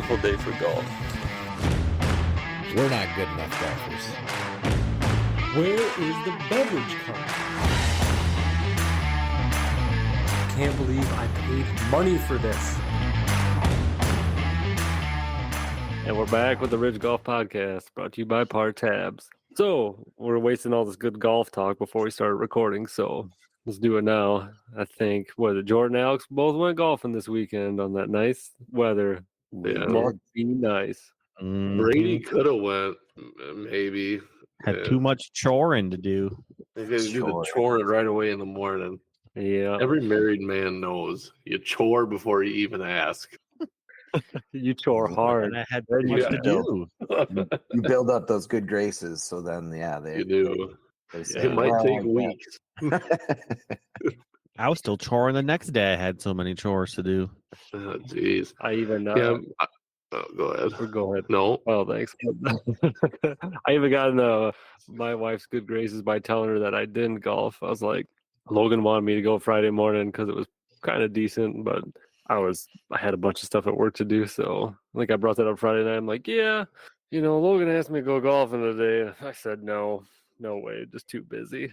beautiful day for golf. We're not good enough golfers. Where is the beverage cart? Can't believe I paid money for this. And we're back with the Ridge Golf Podcast, brought to you by Par Tabs. So, we're wasting all this good golf talk before we started recording, so let's do it now. I think, Jordan and Alex both went golfing this weekend on that nice weather. Yeah. Must be nice. Brady could have went, maybe. Had too much choring to do. He's going to do the chore right away in the morning. Yeah. Every married man knows you chore before you even ask. You chore hard. And I had much to do. You build up those good graces, so then You do. It might take weeks. I was still choring the next day. I had so many chores to do. Oh, jeez. I even Go ahead. Go ahead. No. Oh, thanks. I even got in my wife's good graces by telling her that I didn't golf. I was like, Logan wanted me to go Friday morning because it was kind of decent, but I had a bunch of stuff at work to do. So I think I brought that up Friday night. I'm like, yeah, Logan asked me to go golfing today. I said, no way, just too busy.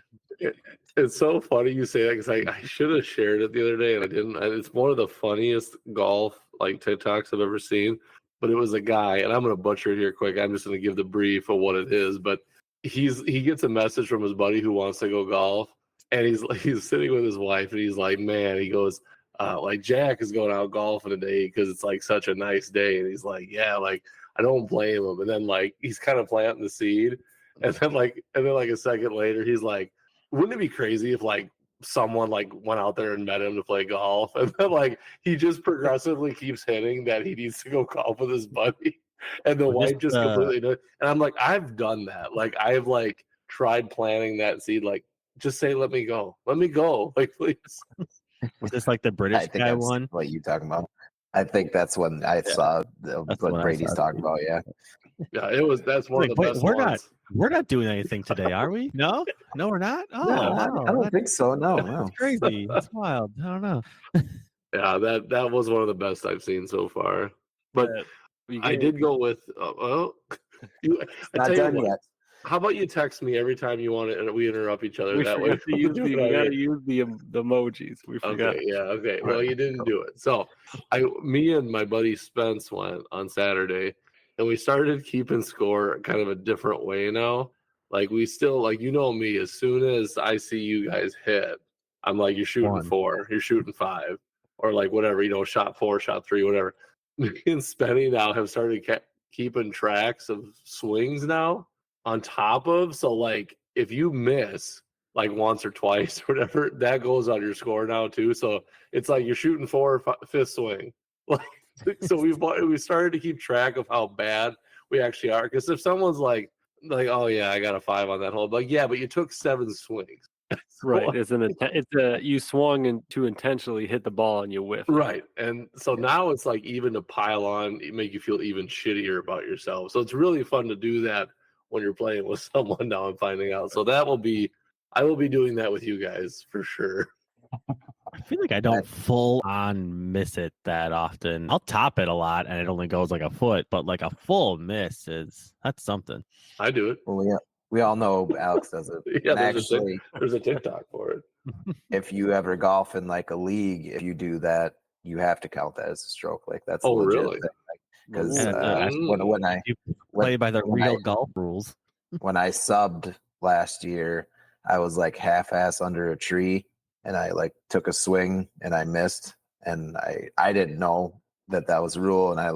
It's so funny you say that because I should have shared it the other day and I didn't. It's one of the funniest golf TikToks I've ever seen. But it was a guy, and I'm going to butcher it here quick. I'm just going to give the brief of what it is. But he gets a message from his buddy who wants to go golf, and he's sitting with his wife, and he's like, man, he goes, Jack is going out golfing today because it's such a nice day, and he's like, yeah, I don't blame him. And then he's kind of planting the seed, and then a second later, he's like, wouldn't it be crazy if someone went out there and met him to play golf, and then he just progressively keeps hitting that he needs to go golf with his buddy, and the wife just completely does. And I'm like, I've done that. I've tried planting that seed. Just say, let me go, please. Was this the British guy one? What you talking about? I think that's when I saw what Brady's talking about. Yeah. Yeah, that's one of the best ones. We're not doing anything today, are we? No, we're not. Oh, no, I don't think so. No. That's crazy. That's wild. I don't know. Yeah, that was one of the best I've seen so far. But I did go with. Not done yet. How about you text me every time you want it, and we interrupt each other? We that way, we gotta use the emojis. We forgot. Okay, yeah, okay. Well, you didn't do it. So, me and my buddy Spence went on Saturday, and we started keeping score kind of a different way now. We still me. As soon as I see you guys hit, I'm like, you're shooting 4, you're shooting 5, or whatever. Shot 4, shot 3, whatever. Me and Spenny now have started keeping tracks of swings now. On top of, if you miss once or twice or whatever, that goes on your score now too. So it's you're shooting 4 or 5th swing. So we started to keep track of how bad we actually are. Because if someone's oh yeah, I got a 5 on that hole, yeah, but you took 7 swings. Right. You swung to intentionally hit the ball and you whiffed. Right. And so now it's even to pile on, make you feel even shittier about yourself. So it's really fun to do that when you're playing with someone now and finding out. So I will be doing that with you guys for sure. I feel I don't full on miss it that often. I'll top it a lot and it only goes a foot, but a full miss that's something. I do it. Well, yeah, we all know Alex does it. Yeah, there's a TikTok for it. If you ever golf in a league, if you do that, you have to count that as a stroke. That's really? Because when I play by the real golf rules. When I subbed last year, I was half-ass under a tree, and I took a swing and I missed, and I didn't know that was a rule, and I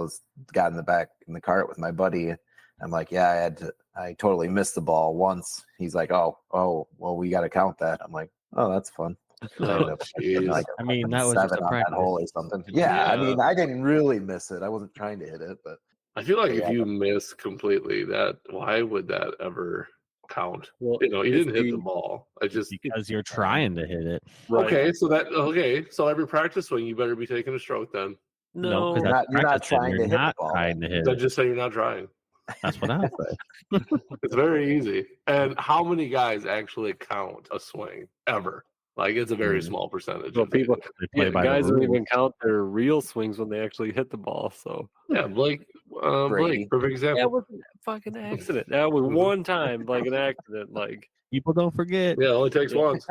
got in the cart with my buddy. I'm like, yeah, I totally missed the ball once. He's like, oh, well, we got to count that. I'm like, oh, that's fun. Oh, that was 7 just a on that hole or something. Yeah, I didn't really miss it. I wasn't trying to hit it, but I feel if you miss completely, why would that ever count? Well, you didn't hit the ball. Because you're trying to hit it. Right. So every practice swing, you better be taking a stroke then. No, you're not trying to hit the ball. I just say you're not trying. That's what I say. It's very easy. And how many guys actually count a swing ever? Like it's a very Mhm. small percentage. So of the- people, They play yeah, by the guys don't rules. even count their real swings when they actually hit the ball. So yeah, Blake, Brady. Blake, perfect example. that was a fucking accident. That was Mhm. one time, like an accident. Like People don't forget. Yeah, it only takes Yeah. once.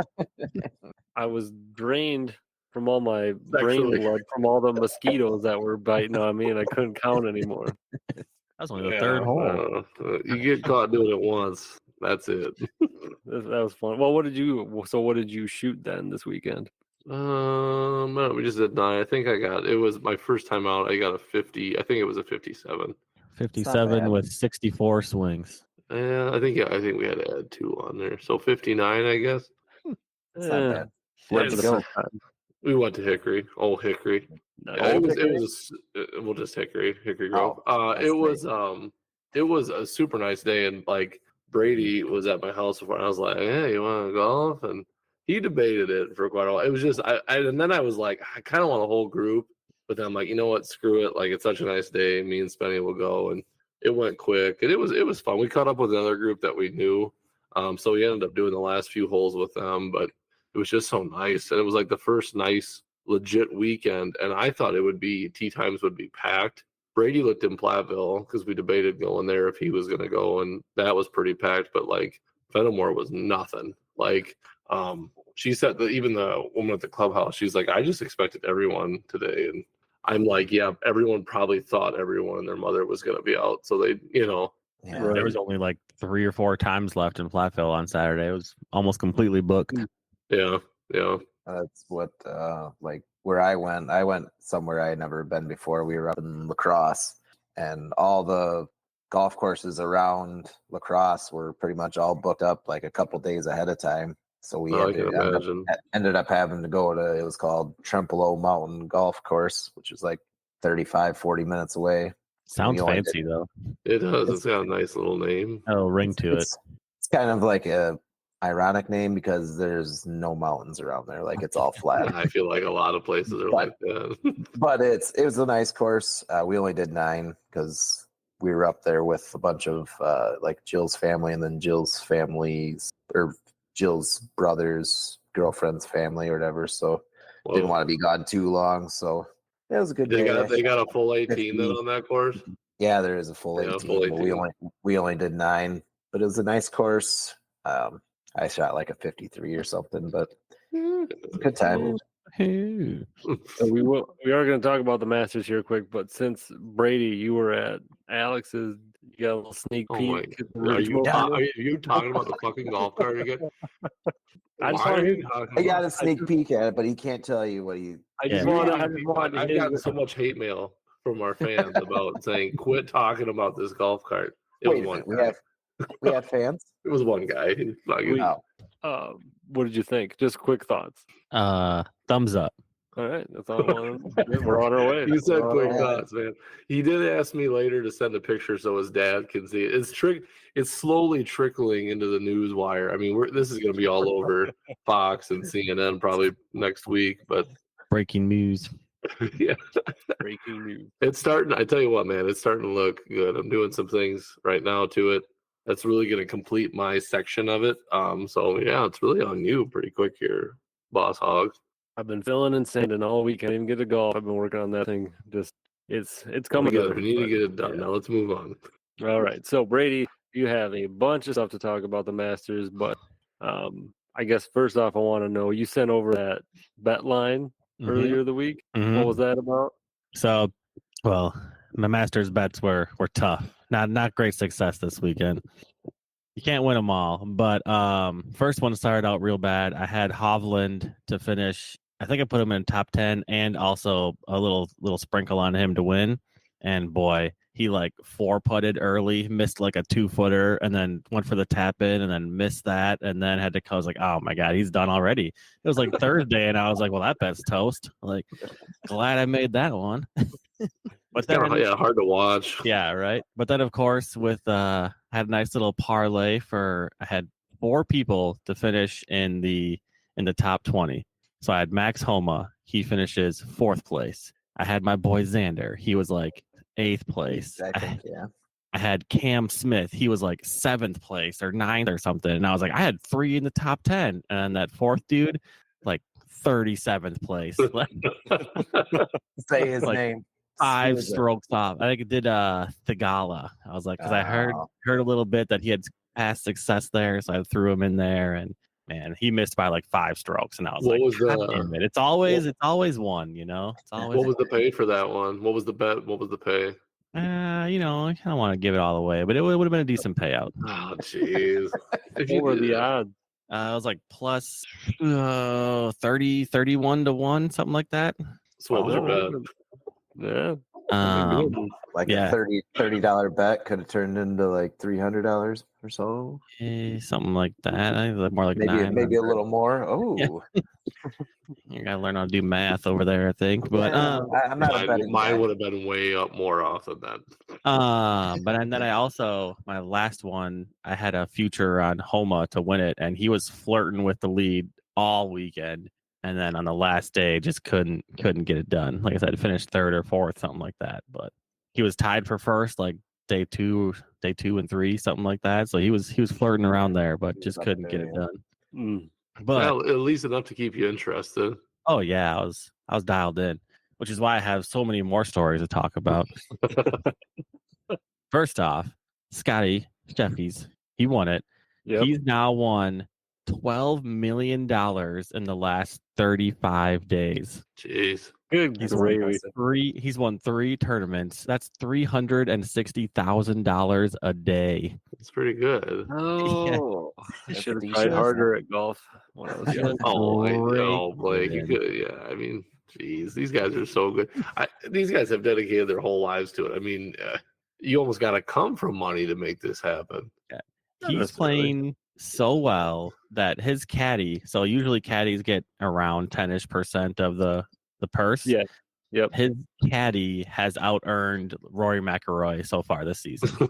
I was drained from all my brain Sexually. blood from all the mosquitoes that were biting on me, and I couldn't count anymore. That's only the third hole. You get caught doing it once. That's it. That was fun. Well, what did you shoot then this weekend? No, we just did 9. I think it was my first time out. I got a 50. I think it was a 57. 57 bad. with 64 swings. I think we had to add 2 on there. So 59, I guess. It's not Eh, bad. Where'd you It's- go? We went to Hickory. Old Hickory. Nice. Yeah, Old it was we'll just Hickory Grove. that's It was a super nice day, and like Brady was at my house before, and I was like, "Hey, you want to golf?" And he debated it for quite a while. It was just and then I was like, I kind of want a whole group, but then I'm like, you know what? Screw it. Like it's such a nice day. Me and Spenny will go, and it went quick, and it was fun. We caught up with another group that we knew, so we ended up doing the last few holes with them, but it was just so nice, and it was like the first nice legit weekend, and I thought it would be tee times would be packed. Brady looked in Platteville because we debated going there if he was going to go, and that was pretty packed. But like Fenimore was nothing. Like she said that even the woman at the clubhouse, she's like, I just expected everyone today, and I'm like, yeah, everyone probably thought everyone and their mother was going to be out, so they, Yeah. Right. There was only like 3 or 4 times left in Platteville on Saturday. It was almost completely booked. yeah. That's what like where I went somewhere I had never been before. We were up in La Crosse, and all the golf courses around La Crosse were pretty much all booked up like a couple days ahead of time. So we I can imagine. ended up having to go to, it was called Trempealeau Mountain Golf Course, which is like 35-40 minutes away. Sounds We only fancy though. It does. It's got a nice little name. Oh, ring to it. It's kind of like a ironic name because there's no mountains around there. Like it's all flat. I feel like a lot of places are like that. But it was a nice course. We only did 9 because we were up there with a bunch of like Jill's family, and then Jill's family's or Jill's brother's girlfriend's family or whatever. So didn't Well, want to be gone too long. So it was a good they day. got a full 18 then on that course. Yeah, there is a full Yeah, 18. full But 18. we only did 9, but it was a nice course. I shot like a 53 or something, but good time. Ooh. So we are going to talk about the Masters here quick, but since Brady, you were at Alex's, you got a little sneak Oh peek. my! Are you talking about the fucking golf cart again? I just Why want are to you talking I got about- a sneak peek at it, but he can't tell you what he. I just Yeah. want I've to gotten so much hate mail from our fans about saying, "Quit talking about this golf cart." It Wait was a one minute, guy. we have fans. It was one guy. He's fucking- Oh, what did you think? Just quick thoughts. Thumbs up. All right, that's all I wanted. We're on our way. You said We're on quick our way. thoughts, man. He did ask me later to send a picture so his dad can see it. It's slowly trickling into the news wire. I mean, this is going to be all over Fox and CNN probably next week. But Breaking news. yeah, Breaking news. it's starting. I tell you what, man, it's starting to look good. I'm doing some things right now to it. That's really going to complete my section of it. So yeah, it's really on you pretty quick here, Boss Hogs. I've been filling and sanding all week. I didn't get to golf. I've been working on that thing. Just it's coming together. We need to but- get it done. yeah. Now let's move on. All right. So Brady, you have a bunch of stuff to talk about the Masters, but I guess first off, I want to know, you sent over that bet line earlier the week. Mhm. What was that about? So, well, my Masters bets were tough. Not great success this weekend. You can't win them all, but first one started out real bad. I had Hovland to finish. I think I put him in top 10 and also a little sprinkle on him to win. And boy, he like 4-putted early, missed like a 2-footer, and then went for the tap in and then missed that, and then had to. I was like, oh my god, he's done already. It was like Thursday, and I was like, well, that bet's toast. Like, glad I made that one. But then, Hard to watch. yeah, right. But then, of course, with I had a nice little parlay for. I had 4 people to finish in the top 20. So I had Max Homa. He finishes 4th place. I had my boy Xander. He was like 8th place. I think, yeah. I had Cam Smith. He was like 7th place or 9th or something. And I was like, I had 3 in the top 10. And that 4th dude, like 37th place, like Say his Like, name. 5 Snoozer. strokes off. I think it did Thagala. I was like, because I heard Oh. a little bit that he had past success there, so I threw him in there, and man, he missed by like 5 strokes, and I was What like, was God the- damn it. It's always one, you know. It's always What was the pay for that one? What was the bet? What was the pay? you know, I kind of want to give it all away, but it would have been a decent payout. Oh, jeez. If What were did the that- odds? It was like plus 30, 31 to 1, something like that. So what was your bet? Yeah. Like Yeah. a $30 bet could have turned into like $300 or so. Something like that. I think more like Maybe 900. a little more. Oh, You gotta learn how to do math over there, I think. But yeah, I'm not a betting guy. Mine would have been way up more off than that. and then I also my last one, I had a future on Homa to win it, and he was flirting with the lead all weekend, and then on the last day just couldn't get it done. Like I said, finished 3rd or 4th, something like that. But he was tied for first, like day 2 and 3, something like that. So he was flirting around there, but He was just up couldn't there, get it yeah. done. Mm. But Well, at least enough to keep you interested. oh yeah, I was dialed in, which is why I have so many more stories to talk about. First off, Scotty Steffies, he won it. Yep. He's now won $12 million in the last 35 days. Jeez. Good He's gravy. He's won 3 tournaments. That's $360,000 a day. It's pretty good. Oh, I That's should have decent. tried harder at golf when I was young. Oh, Blake, you Great. could, yeah. I mean, geez, these guys are so good. These guys have dedicated their whole lives to it. I mean, you almost got to come from money to make this happen. Not He's necessarily. playing so well that his caddy, so usually caddies get around 10-ish% of the purse. Yeah. Yep. His caddy has out earned Rory McIlroy so far this season.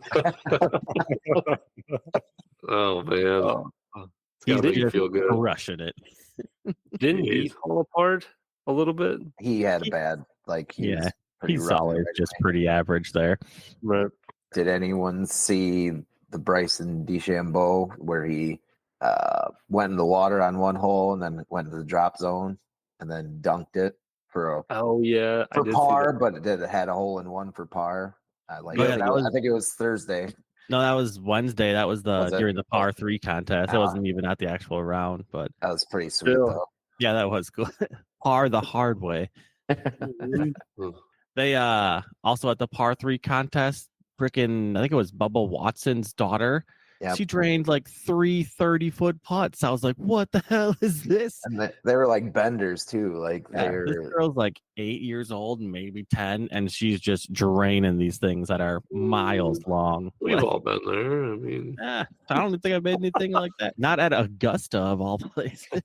Oh man, Oh, it's gotta make you just feel good. crushing it. didn't he Jeez. fall apart a little bit? He had a bad, like, he Yeah, was pretty He's rough always just originally. pretty average there. Right. Did anyone see the Bryson DeChambeau where he went in the water on one hole and then went to the drop zone and then dunked it for Oh yeah, I did see par, that. but it had a hole in one for par. Yeah, that I was- think it was Thursday. No, that was Wednesday. That was Was it? during the par 3 contest. It Ah. wasn't even at the actual round, but That was pretty sweet Still. though. yeah, that was good. Par the hard way. Mhm. They also at the par 3 contest, freaking I think it was Bubba Watson's daughter. Yep. She drained like 3 30-foot putts. I was like, what the hell is this? And they were like benders too. Like Yeah, this they're girl's like 8 years old, maybe 10, and she's just draining these things that are miles long. We've Like, all been there. I mean, I don't think I've made anything like that. Not at Augusta of all places.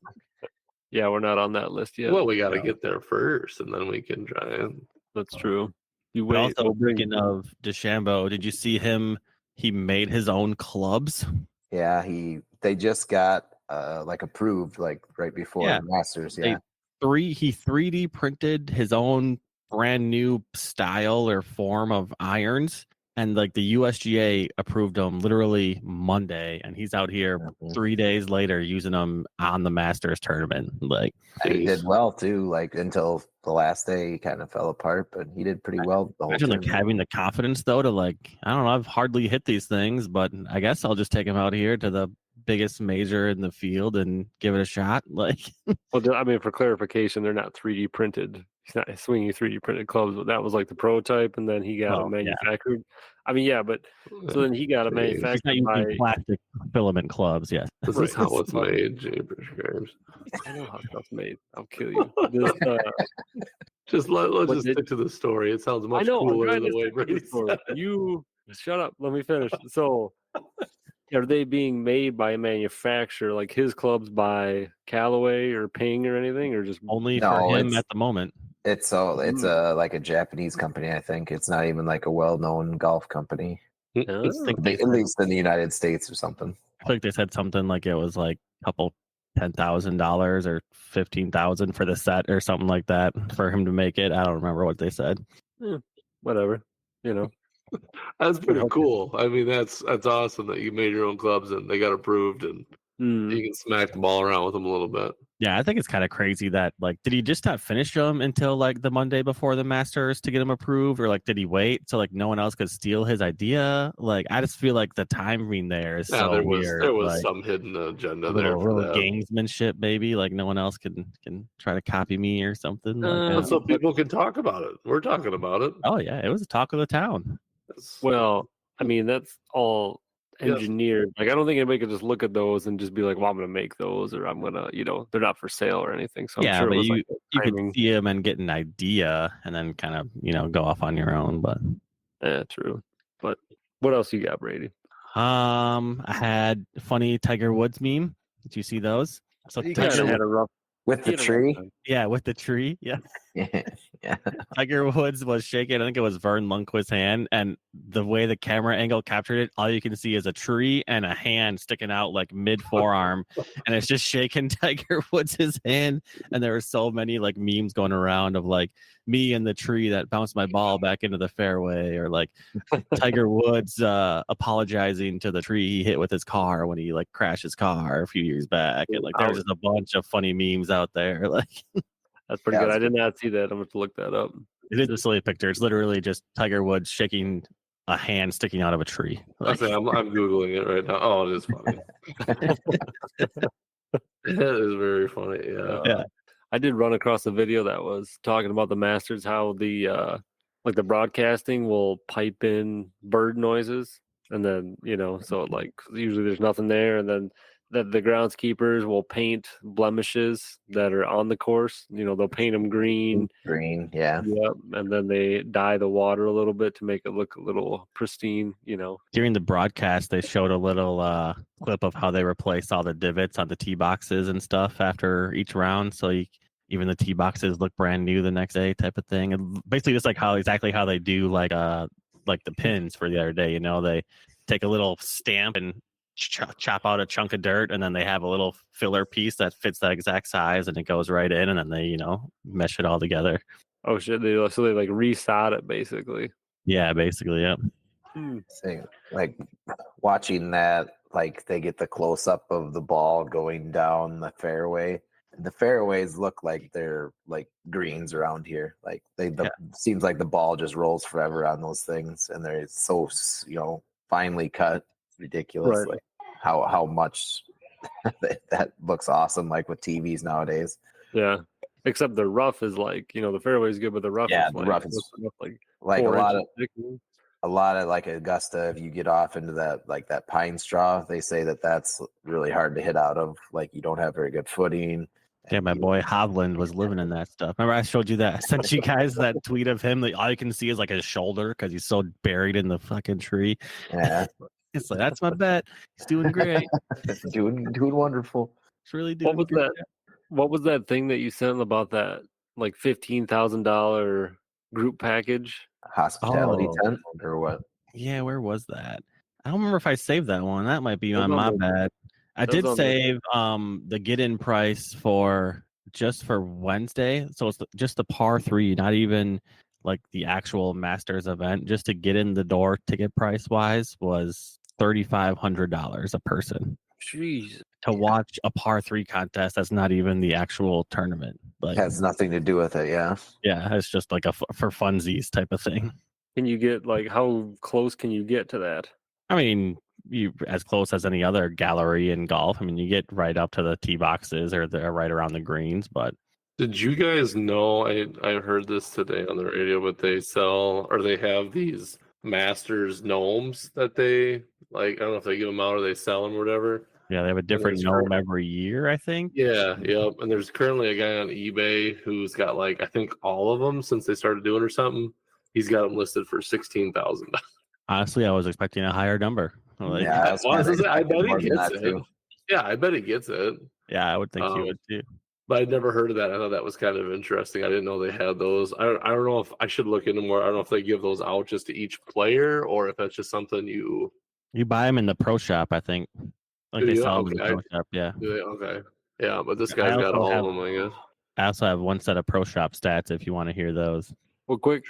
Yeah, we're not on that list yet. well, we got to get there first, and then we can try and. That's true. You But wait. also, speaking of DeChambeau, did you see him? He made his own clubs. yeah, they just got like approved like right before Yeah. the Masters. They- Yeah. He 3D printed his own brand new style or form of irons, and like the USGA approved them literally Monday, and he's out here Mhm. 3 days later using them on the Masters tournament. Like, And he Jeez. did well too, like until the last day he kind of fell apart, but he did pretty well the whole imagine like tournament. having the confidence though to like, I don't know, I've hardly hit these things, but I guess I'll just take him out here to the biggest major in the field and give it a shot. Like, Well, I mean, for clarification, they're not 3D printed. He's not swinging 3D printed clubs, but that was like the prototype, and then he got Oh, it yeah. manufactured. I mean, yeah, but so then he got it Jeez. he's not manufactured using by. plastic filament clubs. Yes. This Right. is how it's Fine. made, Jeepers Creepers. I know how stuff's made. I'll kill you. This, Let's What just did- stick to the story. It sounds I much know. I'm cooler trying the to way stick to the Brady story. said it. You shut up. Let me finish. So, are they being made by a manufacturer, like his clubs by Callaway or Ping or anything, or just Only No, for him it's- at the moment. It's a like a Japanese company, I think. It's not even like a well-known golf company, I Oh. think they at least in the United States or something. I think they said something like it was like a couple $10,000 or 15,000 for the set or something like that for him to make it. I don't remember what they said. whatever, you know? That's pretty Okay. cool. I mean, that's awesome that you made your own clubs and they got approved. And Mm. You can smack the ball around with them a little bit. Yeah, I think it's kind of crazy that like, did he just not finish them until like the Monday before the Masters to get him approved, or like did he wait so like no one else could steal his idea? Like, I just feel like the timing there is Yeah, so there was weird. there was like, some hidden agenda a there little for that. gamesmanship, maybe like no one else can try to copy me or something. Like That's so people can talk about it. We're talking about it. oh yeah, it was the talk of the town. Well, I mean, that's all Yes. engineered. Like, I don't think anybody could just look at those and just be like, "Well, I'm going to make those," or "I'm going to," they're not for sale or anything. So I'm Yeah, sure but it was you like you could timing. see him and get an idea, and then kind of go off on your own. But Yeah, true. But what else you got, Brady? I had funny Tiger Woods meme. Did you see those? So You Tiger, kind of had a rough. With the he had a rough tree. time. yeah, with the tree, yeah. Yeah. Tiger Woods was shaking. I think it was Vern Lundquist's hand, and the way the camera angle captured it, all you can see is a tree and a hand sticking out like mid forearm, and it's just shaking Tiger Woods' hand. And there were so many like memes going around of like me and the tree that bounced my ball back into the fairway, or like Tiger Woods apologizing to the tree he hit with his car when he like crashed his car a few years back, and like there's just a bunch of funny memes out there. Like That's pretty Yeah, good. it's I did not see that. I'm going to look that up. it is a silly picture. It's literally just Tiger Woods shaking a hand sticking out of a tree. Like, I'm googling it right now. Oh, it is funny. It is very funny. Yeah. Yeah. I did run across a video that was talking about the Masters, how the like the broadcasting will pipe in bird noises, and then so like usually there's nothing there, and then that the groundskeepers will paint blemishes that are on the course. They'll paint them green. Green. Yeah. Yep, and then they dye the water a little bit to make it look a little pristine. during the broadcast, they showed a little clip of how they replaced all the divots on the tee boxes and stuff after each round. So even the tee boxes look brand new the next day, type of thing. And basically, just like exactly how they do like the pins for the other day. They take a little stamp and chop out a chunk of dirt, and then they have a little filler piece that fits that exact size, and it goes right in, and then they mesh it all together. Oh shit! They like resod it basically. Yeah, basically, yeah. Thing. Like watching that, like they get the close up of the ball going down the fairway. The fairways look like they're like greens around here. Like seems like the ball just rolls forever on those things, and they're so finely cut. It's ridiculous. Right. Like how much that looks awesome. Like with TVs nowadays. Yeah, except the rough is like the fairway is good, but the rough Yeah, is the like, rough is like like 4 a lot inches of. thick. A lot of like Augusta, if you get off into that pine straw, they say that's really hard to hit out of. Like you don't have very good footing. Yeah, my boy Hovland was living in that stuff. Remember, I showed you that. I sent you guys that tweet of him. Like, all you can see is like his shoulder because he's so buried in the fucking tree. Yeah, It's like, that's my bet. He's doing great. doing wonderful. He's really doing What was great. that? What was that thing that you sent about that like $15,000 group package? Hospitality Oh. tent or what? Yeah, where was that? I don't remember if I saved that one. That might be That's on on my the- bad. I that's did on the- save the get-in price for Wednesday. So it's just the par 3, not even like the actual Masters event. Just to get in the door, ticket price wise, was $3,500 a person Jeez. to watch a par 3 contest. That's not even the actual tournament. Like, Has nothing to do with it. Yeah, yeah, it's just like for funsies type of thing. Can you get like how close can you get to that? I mean, you as close as any other gallery in golf. I mean, you get right up to the tee boxes or they're right around the greens. But Did you guys know? I heard this today on the radio, but they sell or they have these Masters gnomes that they like. I don't know if they give them out or they sell them or whatever. yeah, they have a different there's gnome every year, I think. Yeah, yep. And there's currently a guy on eBay who's got like I think all of them since they started doing or something. He's got them listed for $16,000. Honestly, I was expecting a higher number. Like, yeah. that's Well, I was gonna say, I bet more he than gets that, it. too. Yeah, I bet he gets it. yeah, I would think you Um, would too. But I'd never heard of that. I thought that was kind of interesting. I didn't know they had those. I don't know if I should look into more. I don't know if they give those out just to each player or if that's just something you You buy them in the pro shop, I think. Like Do they you? sell them in the Okay. pro shop. Yeah. do. Okay. Yeah, but this I guy's got also all have- of them, I guess. I also have one set of pro shop stats if you want to hear those. Well, quick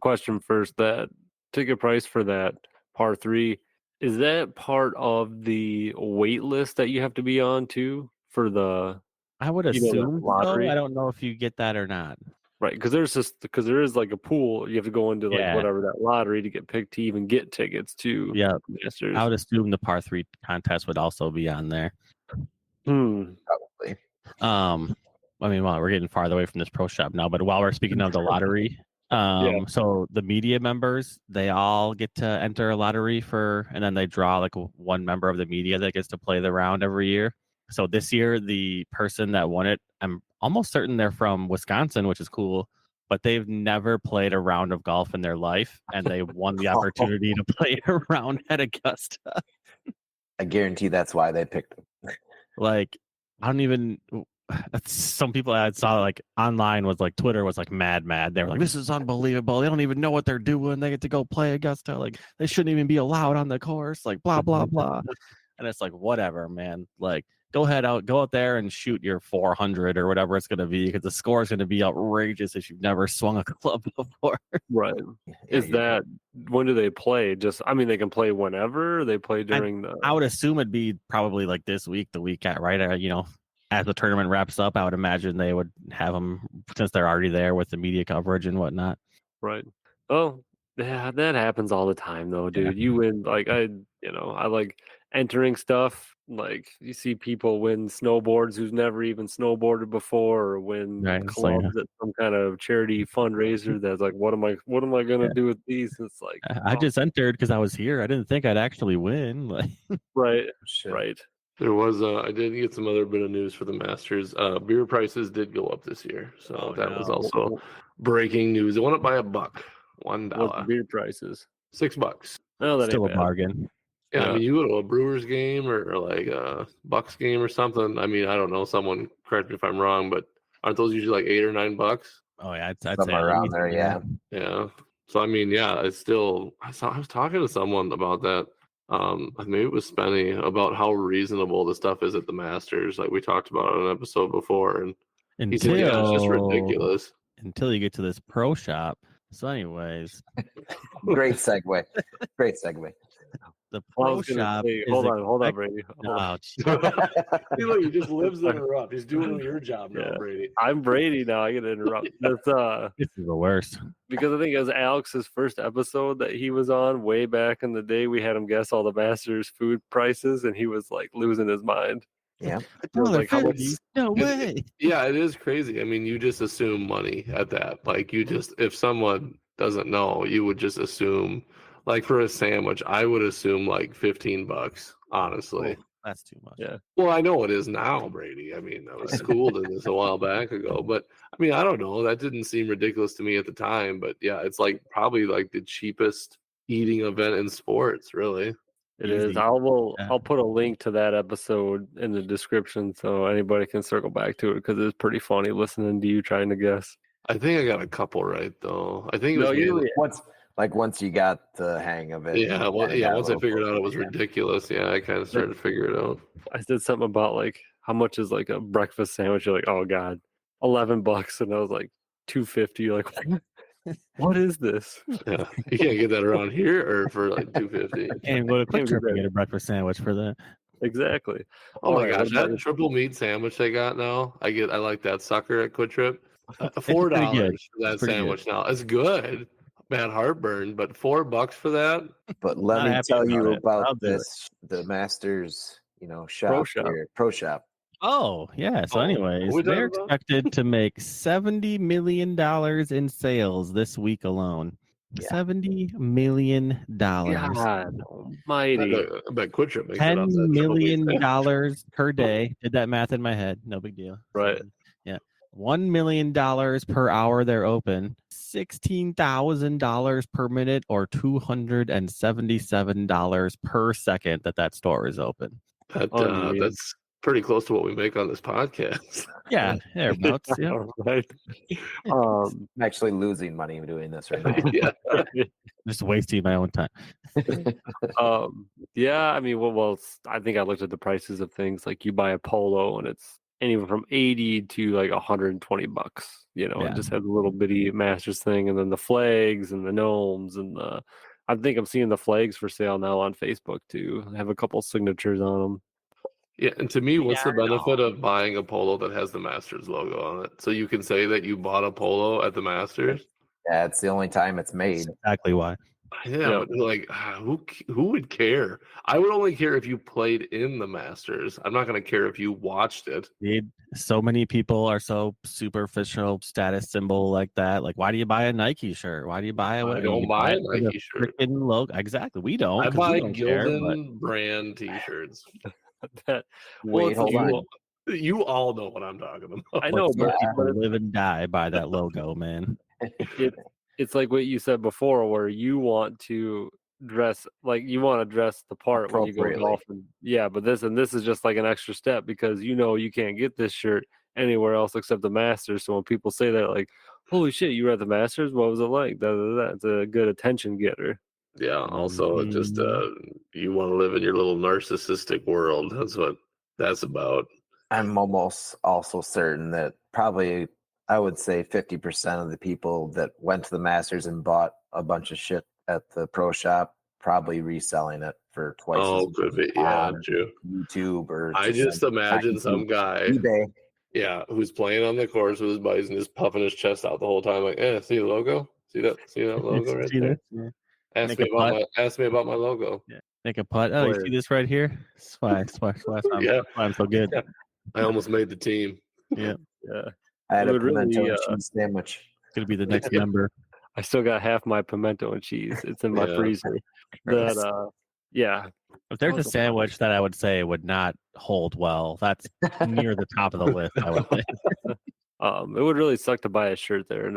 question first. That ticket price for that par 3, Is that part of the wait list that you have to be on too for the I would You know, the assume so. lottery? I don't know if you get that or not. right? Because there is like a pool. You have to go into like Yeah. whatever that lottery to get picked to even get tickets to Yeah, Masters. I would assume the par 3 contest would also be on there. Probably. I mean, well, we're getting farther away from this pro shop now, but while we're speaking of the lottery, so the media members, they all get to enter a lottery and then they draw like one member of the media that gets to play the round every year. So this year, the person that won it, I'm almost certain they're from Wisconsin, which is cool, but they've never played a round of golf in their life, and they won the opportunity to play a round at Augusta. I guarantee that's why they picked him. Like, I don't even. Some people I saw like online was like Twitter was like mad. They were like, "This is unbelievable. They don't even know what they're doing. They get to go play Augusta. Like, they shouldn't even be allowed on the course. Like, blah blah blah." And it's like, whatever, man. Like, go out there and shoot your 400 or whatever it's gonna be, because the score is gonna be outrageous if you've never swung a club before. Right. Is that when do they play? Just I mean, they can play whenever they play during the. I would assume it'd be probably like this week, the week at right, as the tournament wraps up. I would imagine they would have them since they're already there with the media coverage and whatnot. Right. Oh, yeah, that happens all the time though, dude. You win like I like entering stuff. Like you see people win snowboards who's never even snowboarded before, or win Right, it's like, clubs at some kind of charity fundraiser. That's like, what am I gonna do with these? It's like I just entered because I was here. I didn't think I'd actually win. Like, right, Shit. right. There was I did get some other bit of news for the Masters. Beer prices did go up this year, so that was also breaking news. It went up by $1, What's the $1, beer prices? $6. Oh, that still a ain't bad. bargain. Yeah, Yeah. I mean, you go to a Brewers game or like a Bucks game or something. I mean, I don't know. Someone correct me if I'm wrong, but aren't those usually like $8 or $9? Oh yeah, I'd say Somewhere around there, yeah. Yeah. So I mean, yeah, it's still. I was talking to someone about that. Maybe it was Spenny, about how reasonable the stuff is at the Masters. Like we talked about on an episode before, and he said, "Yeah, it's just ridiculous." Until you get to this pro shop. So, anyways, Great segue. Great segue. the Well, I pro was gonna shop. say, is hold on, expect- Brady. Hold on. Oh, Look, he just lives to interrupt. He's doing your job now, Yeah. Brady. I'm Brady now. I get to interrupt. That's this is the worst. because I think it was Alex's first episode that he was on way back in the day. We had him guess all the Masters food prices, and he was like losing his mind. Yeah. It was like, how much- $1.50? No way. Yeah, it is crazy. I mean, you just assume money at that. Like, if someone doesn't know, you would just assume. Like for a sandwich, I would assume like $15. Honestly. That's too much. Yeah. Well, I know it is now, Brady. I mean, I was schooled in this a while back ago, but I mean, I don't know. That didn't seem ridiculous to me at the time, but yeah, it's like probably like the cheapest eating event in sports, really. It is. Easy. I'll put a link to that episode in the description so anybody can circle back to it because it's pretty funny listening to you trying to guess. I think I got a couple right though. I think it No, was you- Once you got the hang of it. yeah, well, kinda yeah. got a Once I little figured out it was closer, yeah. ridiculous, yeah, I kind of started to figure it out. I said something about like how much is like a breakfast sandwich. You're like, oh god, $11, and I was like $2.50. You're like, what is this? Yeah, you can't get that around here or for like $2.50. And go to Quick Can't Trip do and that. get a breakfast sandwich for that. Exactly. Oh my Alright, gosh, what about that triple meat sandwich they got now. I like that sucker at Quick Trip. $4 for that pretty sandwich now. It's good. Bad heartburn, but $4 for that. But let Not me happy tell about you it. about I'll do it. this, the Masters, shop shop. here, pro shop. Oh, yeah. So, Oh, anyways, what we they're talking about? expected to make $70 million in sales this week alone. Yeah. $70 million. God almighty. I bet Quick Trip makes it $10 off that triple meat million sandwich. per day. Did that math in my head. No big deal. Right. Yeah. $1 million per hour they're open. $16,000 per minute, or $277 per second that store is open. Unreal. That's pretty close to what we make on this podcast. Yeah, thereabouts. Yeah. Right. I'm actually losing money doing this right now. Yeah. Just wasting my own time. Yeah, I mean, I think I looked at the prices of things like you buy a polo and it's anywhere from 80 to like $120. Yeah. It just has a little bitty Masters thing, and then the flags and the gnomes and the I think I'm seeing the flags for sale now on Facebook too. I have a couple signatures on them. Yeah, and to me, what's the Yeah, I know. benefit of buying a polo that has the Masters logo on it? So you can say that you bought a polo at the Masters. Yeah, it's the only time it's made. Exactly why. Yeah, Yep. but like, who would care? I would only care if you played in the Masters. I'm not going to care if you watched it. Dude, so many people are so superficial status symbol like that. Like, why do you buy a Nike shirt? Why do you buy a I whatever? don't You buy a it for the Nike shirt. freaking logo. Exactly. We don't. I 'cause we buy don't care, but Gildan brand T-shirts. Well, Wait, it's hold like- on. You all know what I'm talking about. I know, some but, people but live and die by that logo, man. it's like what you said before, where you want to dress like you want to dress the part when you go Appropriately. golfing. Yeah, but this is just like an extra step because you can't get this shirt anywhere else except the Masters. So when people say that, like, "Holy shit, you were at the Masters? What was it like?" It's a good attention getter. Yeah. Also, it just Mhm. you want to live in your little narcissistic world. That's what that's about. I'm almost also certain that probably I would say 50% of the people that went to the Masters and bought a bunch of shit at the pro shop probably reselling it for twice Oh, as could be. Yeah, on true. YouTube or I just on imagine some guy, eBay. yeah, who's playing on the course with his buddies and just puffing his chest out the whole time, like, see the logo? See that logo right See there? this? Yeah. Ask Make me a about my logo. Make a putt. Oh, you Player. see this right here? That's why. That's why Yeah. I'm so good. I almost made the team. Yeah, I had It a would pimento really, and cheese sandwich. Gonna be the next member. I still got half my pimento and cheese. It's in my Yeah. freezer. Nice. That yeah, If there's a Awesome. sandwich that I would say would not hold well, that's near the top of the list. I would say. it would really suck to buy a shirt there and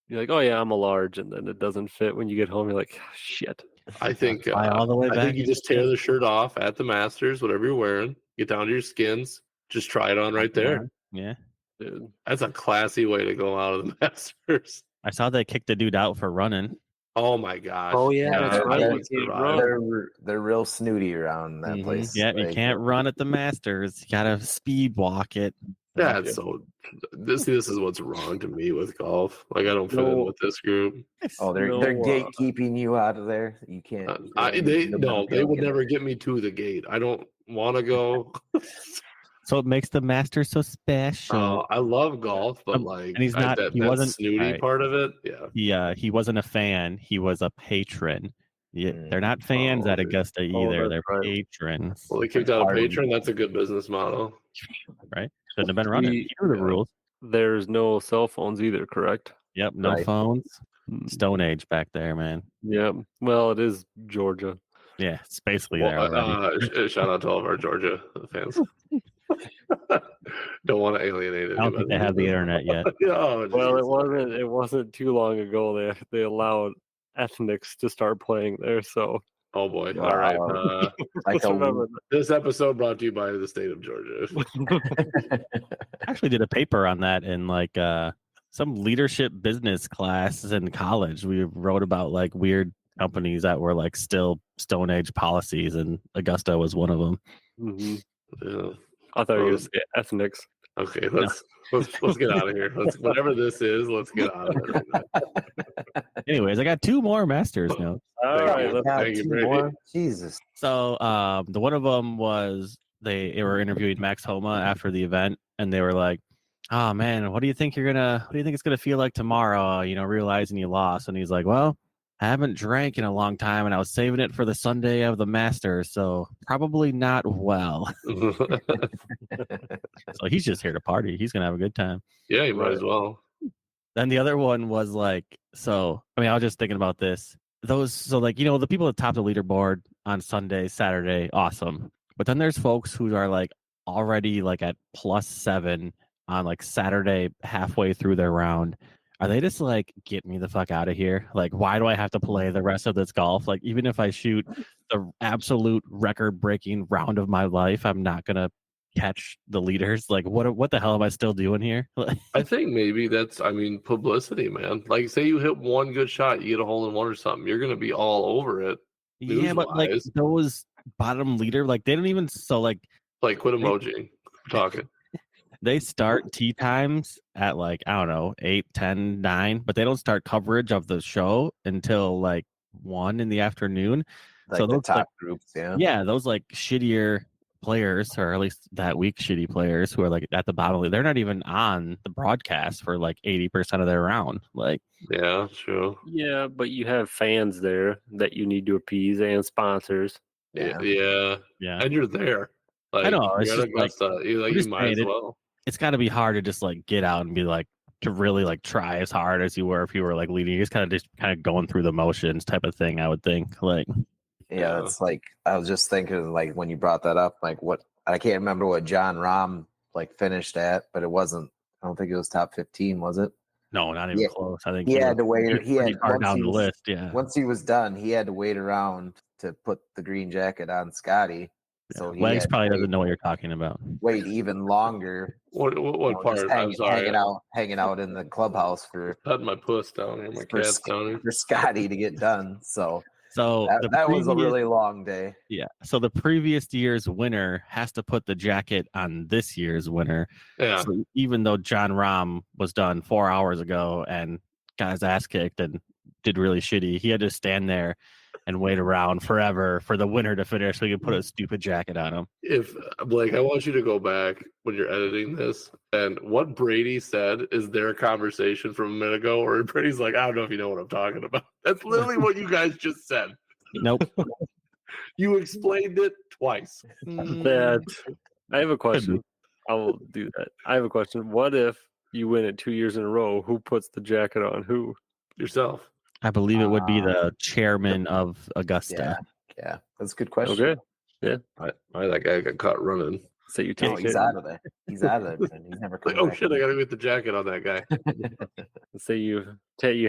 you're like, oh yeah, I'm a large, and then it doesn't fit when you get home. You're like, "Ah, shit. I think Fly all the way I back. think you just tear the shirt off at the Masters, whatever you're wearing, get down to your skins, just try it on right there. Yeah. Dude. That's a classy way to go out of the Masters. I saw they kicked a dude out for running. Oh my gosh. Oh, yeah, that's I right. would You can't survive. run. They're real snooty around that Mhm. place. Yeah, you Like, can't run at the Masters. You gotta speed walk it. That's so. This is what's wrong to me with golf. Like I don't fit in No. with this group. Oh, they're No, gatekeeping you out of there. You can't. you can't They use the no, they would get never in. get me to the gate. I don't want to go. So it makes the Masters so special. I love golf, but like, and he's not- that, he that wasn't- snooty alright. part of it. Yeah, He wasn't a fan. He was a patron. Yeah, they're not fans at okay. Augusta either. that's They're right. patrons. well, they kicked out a Hard. patron. That's a good business model. Shouldn't have been running. We- He knew the yeah. rules. There's no cell phones either, correct? Yep, no Right. phones. Mm, Stone Age back there, man. Yep. Well, it is Georgia. Yeah, it's basically there Well, already. shout out to all of our Georgia fans. Don't want to alienate I don't think they have the internet yet. Oh, Well, Jesus. it wasn't too long ago they allowed ethnics to start playing there. So Oh boy! All right. Wow. Like just remember This episode brought to you by the state of Georgia. that. I actually did a paper on that in like some leadership business class in college. We wrote about like weird companies that were like still Stone Age policies, and Augusta was one of them. Mhm. Yeah. I thought you were going to say ethnics. Okay, let's get out of here. Whatever this is, let's get out of it. Right now. Anyways, I got two more Masters notes. All Thank right, you. let's God, Thank you, two Brady. more? Jesus. So the one of them was they were interviewing Max Homa after the event, and they were like, "Oh man, what do you think it's gonna feel like tomorrow? Realizing you lost." And he's like, "Well, I haven't drank in a long time, and I was saving it for the Sunday of the Masters, so probably not well." So he's just here to party. He's gonna have a good time. Yeah, you might as well. Then the other one was like, so I mean, I was just thinking about this. The people at the top of the leaderboard on Sunday, Saturday, awesome. But then there's folks who are like already like at +7 on like Saturday, halfway through their round. Are they just like, get me the fuck out of here? Like, why do I have to play the rest of this golf? Like, even if I shoot the absolute record-breaking round of my life, I'm not gonna catch the leaders. Like, what the hell am I still doing here? I think maybe that's, publicity, man. Like, say you hit one good shot, you get a hole in one or something, you're gonna be all over it. Yeah, but like News-wise. those bottom leader, like they don't even Like, quit emoji. Talking. they start tee times at like, I don't know, 8, 10, 9, but they don't start coverage of the show until like 1 in the afternoon. Like So the those, top like, groups, yeah. yeah, those like shittier players, or at least that week shitty players who are like at the bottom, they're not even on the broadcast for like 80% of their round. Like, Yeah, true. Yeah, but you have fans there that you need to appease and sponsors. Yeah, Yeah. yeah, and you're there. Like, I know, it's you're at just like, Augusta. You I'm you just might saying as it- well. it's got to be hard to just like get out and be like, to really like try as hard as you were if you were like leading. You just kind of going through the motions type of thing, I would think. Like, Yeah, Yeah. it's like I was just thinking, like when you brought that up, like what I can't remember what John Rahm like finished at, but it wasn't. I don't think it was top 15, was it? no, not even Yeah. close. I think He was had to wait. He pretty had far once down he the was, list. Yeah. once he was done, he had to wait around to put the green jacket on Scotty. So he Wags had to probably wait, doesn't know what you're talking about. wait even longer. What you know, part? just I'm sorry. hanging out in the clubhouse for Putting my puss down here. My for, cat's down here. for Scotty to get done. So So that was a really long day. yeah. So the previous year's winner has to put the jacket on this year's winner. Yeah. So even though John Rahm was done 4 hours ago and got his ass kicked and did really shitty, he had to stand there and wait around forever for the winner to finish so he could put a stupid jacket on him. If Blake, I want you to go back when you're editing this, and what Brady said is their conversation from a minute ago, or Brady's like, I don't know if you know what I'm talking about. That's literally what you guys just said. Nope. You explained it twice. That I have a question. I will do that. I have a question. What if you win it 2 years in a row? Who puts the jacket on who? Yourself. I believe it would be the chairman of Augusta. Yeah, that's a good question. Okay. Why that guy got caught running? So you No, take he's it. out of there. He's out of there. He's never Like, coming oh back. shit, I gotta get the jacket on that guy. Say you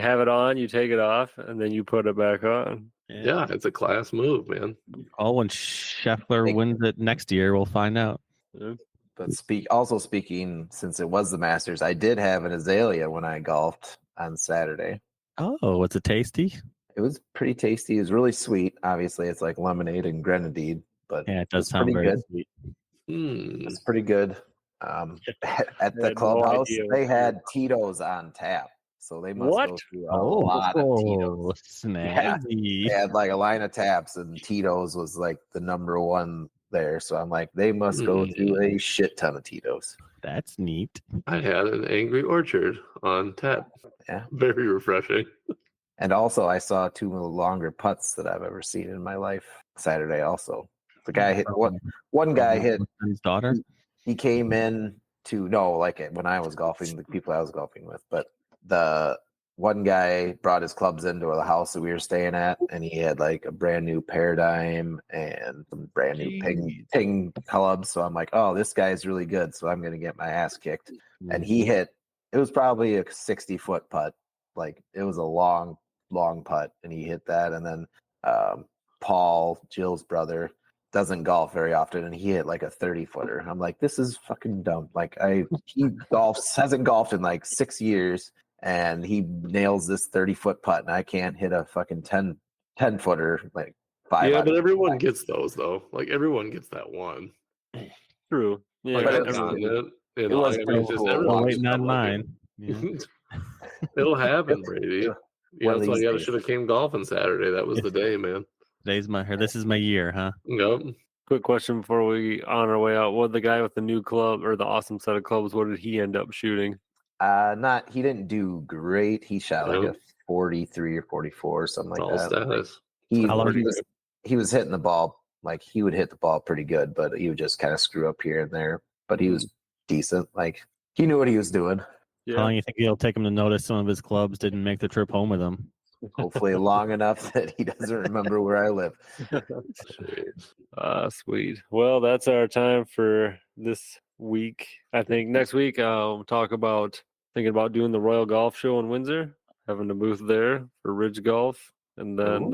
have it on, you take it off, and then you put it back on. Yeah, it's a class move, man. Oh, when Scheffler Think- wins it next year, we'll find out. But speaking, since it was the Masters, I did have an azalea when I golfed on Saturday. Oh, it's a tasty. It was pretty tasty. It was really sweet. Obviously, it's like lemonade and grenadine, but Yeah, it does It's sound pretty very good. sweet. it's pretty good. At I the had no clubhouse, idea they what had Tito's on tap, so they must go What? through a lot of Tito's. snazzy. They had like a line of taps, and Tito's was like the number one there. So I'm like, they must go through a shit ton of Tito's. That's neat. I had an Angry Orchard on tap. Yeah. Very refreshing. And also, I saw two of the longer putts that I've ever seen in my life Saturday. Also, the guy hit one guy hit. His daughter. He came in to when I was golfing, the people I was golfing with, but the one guy brought his clubs into the house that we were staying at, and he had like a brand new Paradigm and some brand new ping clubs. So I'm like, oh, this guy's really good. So I'm gonna get my ass kicked. And he hit. It was probably a 60-foot putt. Like it was a long putt, and he hit that. And then Paul, Jill's brother, doesn't golf very often, and he hit like a 30-footer. I'm like, this is fucking dumb. Like he hasn't golfed in like 6 years, and he nails this 30-foot putt, and I can't hit a fucking 10-footer like 5. Yeah, out but of everyone 5. gets those though. Like everyone gets that one. True. Yeah. Like, But I've it's- gotten it. You it know, was I mean, pretty it's just cool everyone Still watching just waiting on felt like mine. it. It'll happen, Brady. Yeah, One of that's why these you days. should have came golfing Saturday. That was the day, man. This is my year, huh? Yep. Quick question before we on our way out. What the guy with the new club or the awesome set of clubs? What did he end up shooting? He didn't do great. He shot like Nope. a 43 or 44 or something It's like all that. status. How long He was hitting the ball, like he would hit the ball pretty good, but he would just kind of screw up here and there. But he was decent. Like he knew what he was doing. How long do you think it'll take him to notice some of his clubs didn't make the trip home with him? Hopefully long enough that he doesn't remember where I live. Sweet. Well, that's our time for this week. I think next week I'll talk about thinking about doing the Royal Golf Show in Windsor, having a booth there for Ridge Golf, and then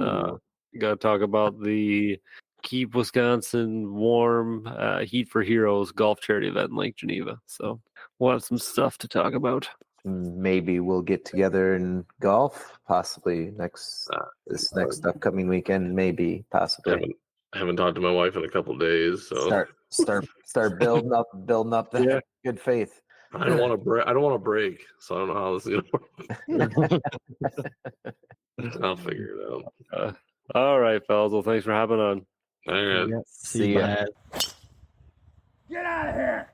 got to talk about the Keep Wisconsin Warm Heat for Heroes golf charity event in Lake Geneva. So we'll have some stuff to talk about. Maybe we'll get together and golf, possibly this next upcoming weekend. Maybe, possibly. I haven't talked to my wife in a couple days, so Start building up that Yeah. good faith. I don't want to break. I don't want to break, so I don't know how this is gonna work. I'll figure it out. All right, fellas. Well, thanks for hopping on. All right. Yep. See ya. Bye. Get out of here!